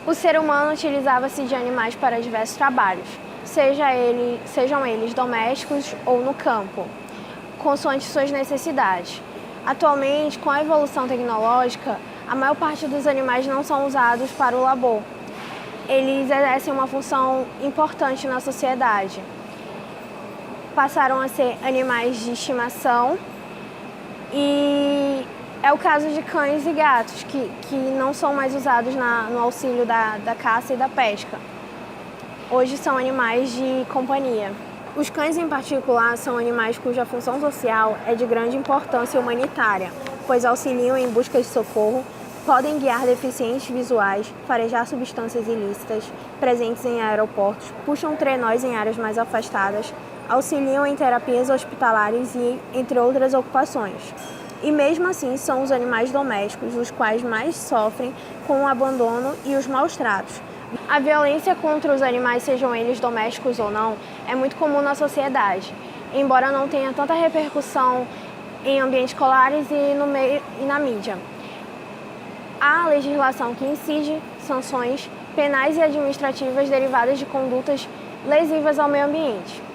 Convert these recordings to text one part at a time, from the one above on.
O ser humano utilizava-se de animais para diversos trabalhos, sejam eles domésticos ou no campo, consoante suas necessidades. Atualmente, com a evolução tecnológica, a maior parte dos animais não são usados para o labor. Eles exercem uma função importante na sociedade. Passaram a ser animais de estimação e é o caso de cães e gatos, que não são mais usados no auxílio da caça e da pesca. Hoje são animais de companhia. Os cães, em particular, são animais cuja função social é de grande importância humanitária, pois auxiliam em busca de socorro, podem guiar deficientes visuais, farejar substâncias ilícitas presentes em aeroportos, puxam trenós em áreas mais afastadas, auxiliam em terapias hospitalares e entre outras ocupações. E mesmo assim são os animais domésticos os quais mais sofrem com o abandono e os maus tratos. A violência contra os animais, sejam eles domésticos ou não, é muito comum na sociedade, embora não tenha tanta repercussão em ambientes escolares e na mídia. Há legislação que incide sanções penais e administrativas derivadas de condutas lesivas ao meio ambiente.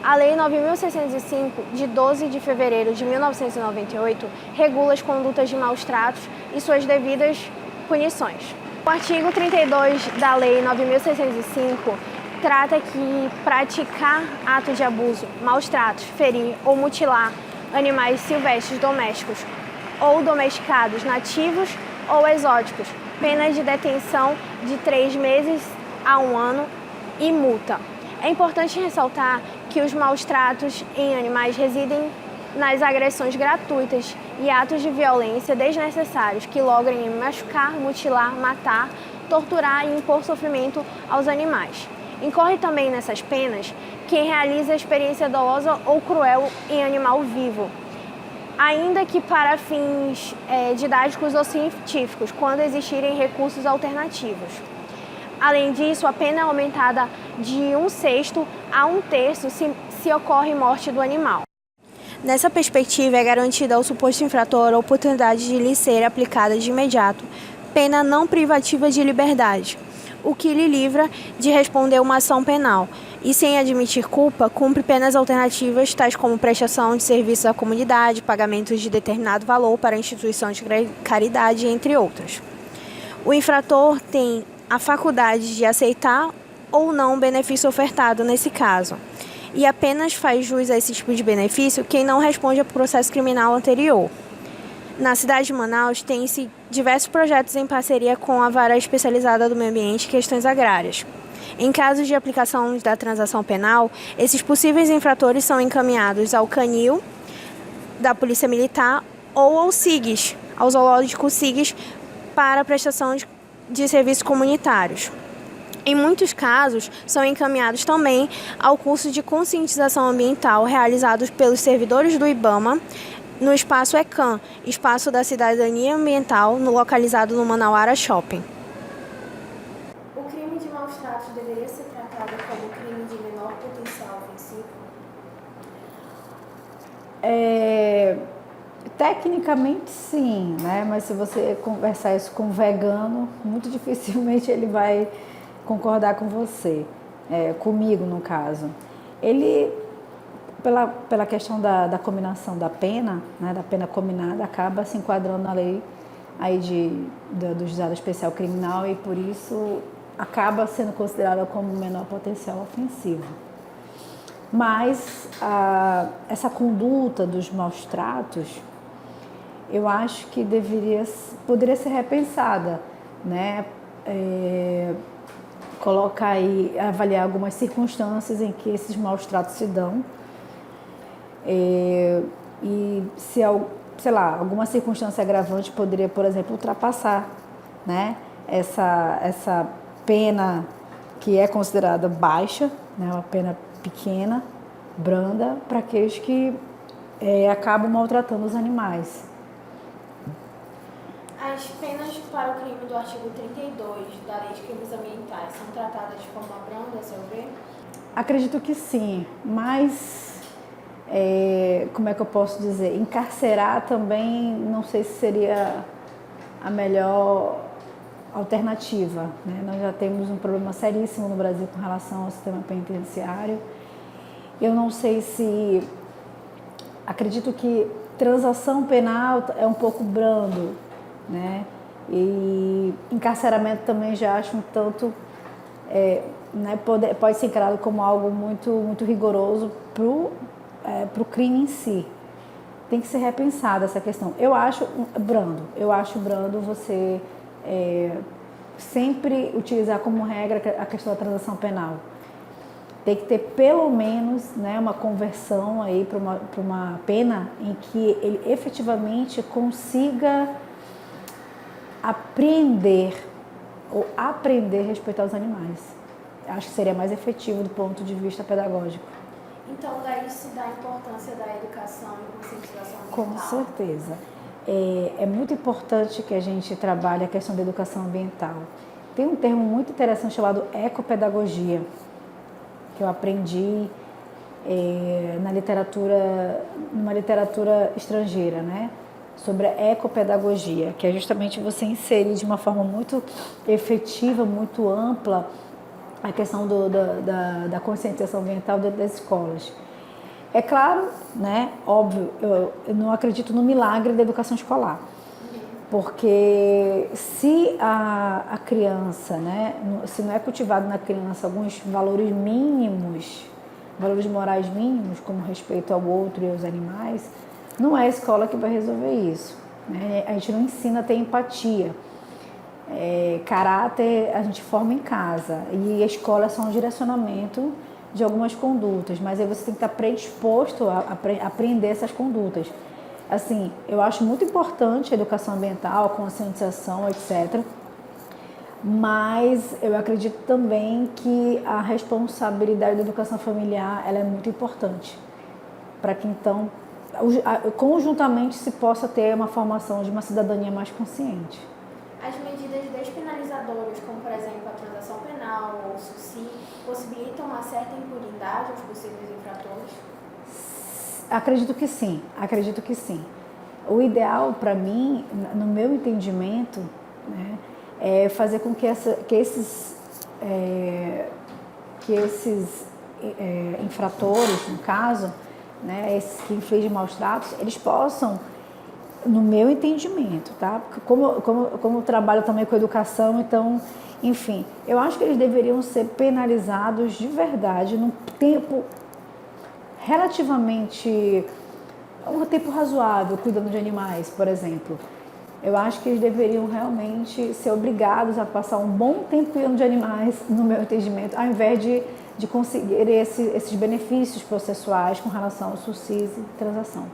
A Lei 9.605, de 12 de fevereiro de 1998, regula as condutas de maus tratos e suas devidas punições. O artigo 32 da Lei 9.605 trata que praticar atos de abuso, maus tratos, ferir ou mutilar animais silvestres domésticos ou domesticados, nativos ou exóticos, pena de detenção de 3 meses a 1 ano e multa. É importante ressaltar que os maus tratos em animais residem nas agressões gratuitas e atos de violência desnecessários que logrem machucar, mutilar, matar, torturar e impor sofrimento aos animais. Incorre também nessas penas quem realiza experiência dolosa ou cruel em animal vivo, ainda que para fins didáticos ou científicos, quando existirem recursos alternativos. Além disso, a pena é aumentada de 1/6 a 1/3 se ocorre morte do animal. Nessa perspectiva, é garantida ao suposto infrator a oportunidade de lhe ser aplicada de imediato pena não privativa de liberdade, o que lhe livra de responder uma ação penal e, sem admitir culpa, cumpre penas alternativas, tais como prestação de serviços à comunidade, pagamentos de determinado valor para instituições de caridade, entre outras. O infrator tem a faculdade de aceitar ou não o benefício ofertado nesse caso, e apenas faz jus a esse tipo de benefício quem não responde ao processo criminal anterior. Na cidade de Manaus, tem-se diversos projetos em parceria com a Vara Especializada do Meio Ambiente e Questões Agrárias. Em casos de aplicação da transação penal, esses possíveis infratores são encaminhados ao canil da Polícia Militar ou ao SIGS, ao zoológico SIGS, para a prestação de serviços comunitários. Em muitos casos, são encaminhados também ao curso de conscientização ambiental realizados pelos servidores do IBAMA no Espaço ECAM, Espaço da Cidadania Ambiental, localizado no Manauara Shopping. O crime de maus tratos deveria ser tratado como crime de menor potencial ofensivo? Tecnicamente sim, né? Mas se você conversar isso com um vegano, muito dificilmente ele vai concordar com você, comigo no caso. Ele, pela questão da combinação da pena, né, da pena combinada, acaba se enquadrando na lei aí do juizado especial criminal e por isso acaba sendo considerada como menor potencial ofensivo. Mas essa conduta dos maus tratos, eu acho que poderia ser repensada, né? Colocar aí, avaliar algumas circunstâncias em que esses maus tratos se dão e se, sei lá, alguma circunstância agravante poderia, por exemplo, ultrapassar, né, essa pena que é considerada baixa, né, uma pena pequena, branda, para aqueles que acabam maltratando os animais. As penas para o crime do artigo 32 da Lei de Crimes Ambientais são tratadas de forma branda, a seu ver? Acredito que sim, mas, como é que eu posso dizer, encarcerar também não sei se seria a melhor alternativa, né? Nós já temos um problema seríssimo no Brasil com relação ao sistema penitenciário. Eu não sei se... Acredito que transação penal é um pouco brando, né? E encarceramento também já acho um tanto... né, pode ser encarado como algo muito rigoroso para o crime em si. Tem que ser repensada essa questão. Eu acho brando você sempre utilizar como regra a questão da transação penal. Tem que ter pelo menos, né, uma conversão aí para uma pena em que ele efetivamente consiga aprender a respeitar os animais. Acho que seria mais efetivo do ponto de vista pedagógico. Então, daí se dá a importância da educação e conscientização ambiental. Com certeza. É muito importante que a gente trabalhe a questão da educação ambiental. Tem um termo muito interessante chamado ecopedagogia, que eu aprendi numa literatura estrangeira, né? Sobre a ecopedagogia, que é justamente você inserir de uma forma muito efetiva, muito ampla, a questão da conscientização ambiental dentro das escolas. É claro, né, óbvio, eu não acredito no milagre da educação escolar, porque se a criança, né, se não é cultivado na criança alguns valores mínimos, valores morais mínimos, como respeito ao outro e aos animais, não é a escola que vai resolver isso, né? A gente não ensina a ter empatia. Caráter a gente forma em casa e a escola é só um direcionamento de algumas condutas, mas aí você tem que estar predisposto a aprender essas condutas. Assim, eu acho muito importante a educação ambiental, a conscientização, etc. Mas eu acredito também que a responsabilidade da educação familiar ela é muito importante para que então conjuntamente se possa ter uma formação de uma cidadania mais consciente. As medidas despenalizadoras, como por exemplo a transação penal ou o SUSI, possibilitam uma certa impunidade aos possíveis infratores? Acredito que sim. O ideal para mim, no meu entendimento, né, é fazer com que esses infratores, no caso, né, esses que infligem maus tratos, eles possam, no meu entendimento, tá? Como eu trabalho também com educação, então, enfim, eu acho que eles deveriam ser penalizados de verdade num tempo relativamente, um tempo razoável, cuidando de animais, por exemplo. Eu acho que eles deveriam realmente ser obrigados a passar um bom tempo cuidando de animais, no meu entendimento, ao invés de conseguir esses benefícios processuais com relação ao SUSI e transação.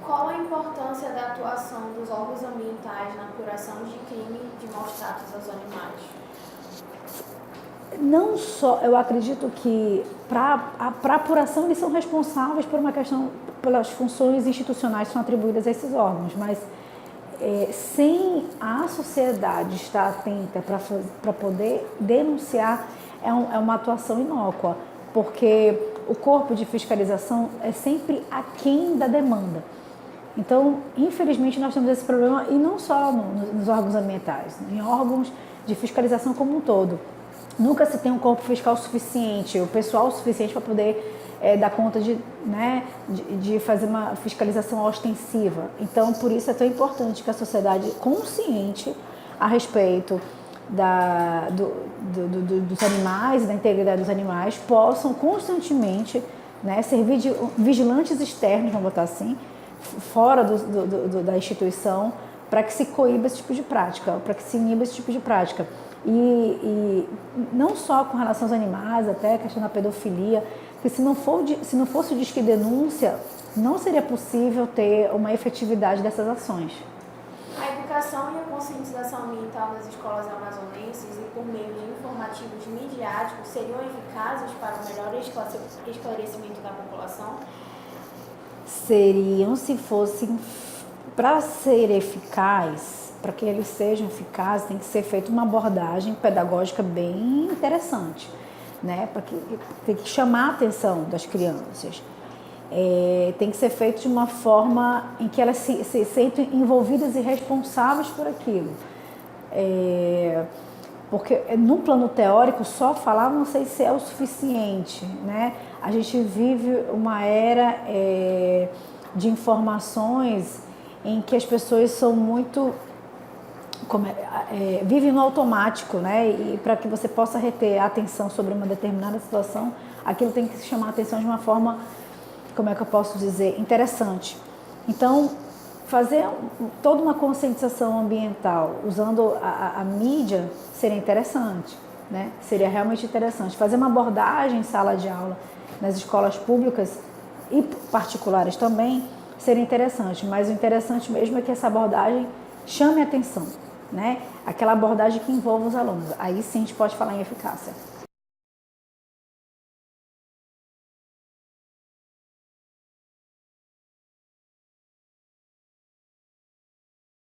Qual a importância da atuação dos órgãos ambientais na apuração de crime de maus tratos aos animais? Não só, eu acredito que para apuração eles são responsáveis por uma questão, pelas funções institucionais que são atribuídas a esses órgãos, mas sem a sociedade estar atenta para poder denunciar, é uma atuação inócua, porque o corpo de fiscalização é sempre aquém da demanda. Então, infelizmente, nós temos esse problema, e não só nos órgãos ambientais, em órgãos de fiscalização como um todo. Nunca se tem um corpo fiscal suficiente, o pessoal suficiente para poder dar conta de fazer uma fiscalização ostensiva. Então, por isso é tão importante que a sociedade consciente a respeito dos animais e da integridade dos animais possam constantemente, né, servir de vigilantes externos, vamos botar assim, fora da instituição, para que se coíba esse tipo de prática, para que se iniba esse tipo de prática. E não só com relação aos animais, até a questão da pedofilia, que se não fosse o Disque Denúncia, não seria possível ter uma efetividade dessas ações. A educação e a conscientização ambiental nas escolas amazonenses e por meio de informativos midiáticos seriam eficazes para o melhor esclarecimento da população? Seriam se fossem, para ser eficaz, para que eles sejam eficazes, tem que ser feita uma abordagem pedagógica bem interessante, né? Tem que chamar a atenção das crianças. Tem que ser feito de uma forma em que elas se sentem envolvidas e responsáveis por aquilo. Porque no plano teórico, só falar não sei se é o suficiente, né? A gente vive uma era de informações em que as pessoas são muito... vivem no automático, né? E para que você possa reter a atenção sobre uma determinada situação, aquilo tem que chamar a atenção de uma forma, como é que eu posso dizer, interessante. Então, fazer toda uma conscientização ambiental usando a mídia seria interessante, né? Seria realmente interessante. Fazer uma abordagem em sala de aula nas escolas públicas e particulares também seria interessante, mas o interessante mesmo é que essa abordagem chame a atenção, né? Aquela abordagem que envolva os alunos. Aí sim a gente pode falar em eficácia.